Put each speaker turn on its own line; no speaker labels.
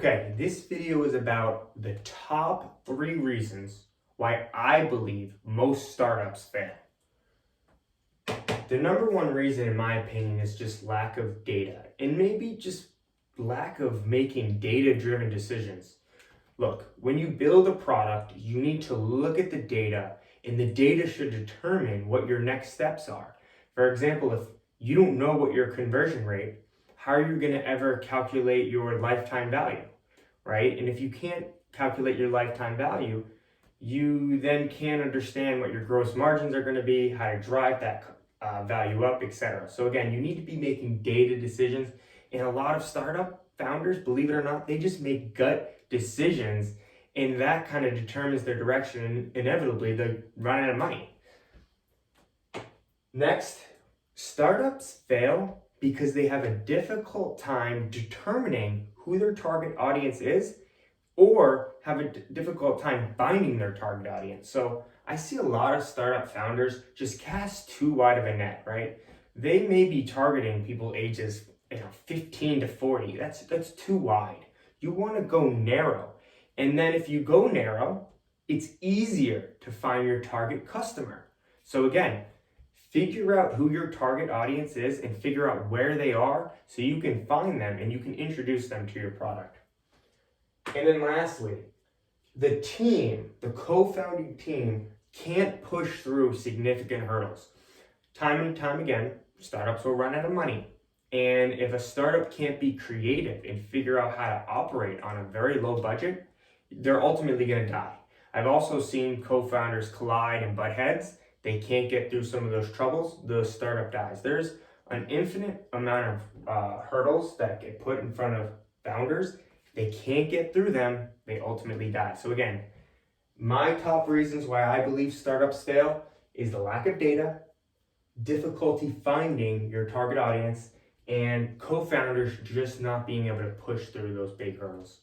Okay, this video is about the top 3 reasons why I believe most startups fail. The number one reason, in my opinion, is just lack of data and maybe just lack of making data-driven decisions. Look, when you build a product, you need to look at the data, and the data should determine what your next steps are. For example, if you don't know what your conversion rate, how are you going to ever calculate your lifetime value, right? And if you can't calculate your lifetime value, you then can't understand what your gross margins are going to be, how to drive that value up, etc. So again, you need to be making data decisions. And a lot of startup founders, believe it or not, they just make gut decisions, and that kind of determines their direction, and inevitably they run out of money. Next, startups fail because they have a difficult time determining who their target audience is, or have a difficult time finding their target audience. So I see a lot of startup founders just cast too wide of a net, right? They may be targeting people ages 15 to 40. That's too wide. You want to go narrow. And then if you go narrow, it's easier to find your target customer. So again, figure out who your target audience is and figure out where they are so you can find them and you can introduce them to your product. And then lastly, the team, the co-founding team, can't push through significant hurdles. Time and time again, startups will run out of money. And if a startup can't be creative and figure out how to operate on a very low budget, they're ultimately going to die. I've also seen co-founders collide and butt heads. They can't get through some of those troubles, the startup dies. There's an infinite amount of hurdles that get put in front of founders. They can't get through them, they ultimately die. So again, my top reasons why I believe startups fail is the lack of data, difficulty finding your target audience, and co-founders just not being able to push through those big hurdles.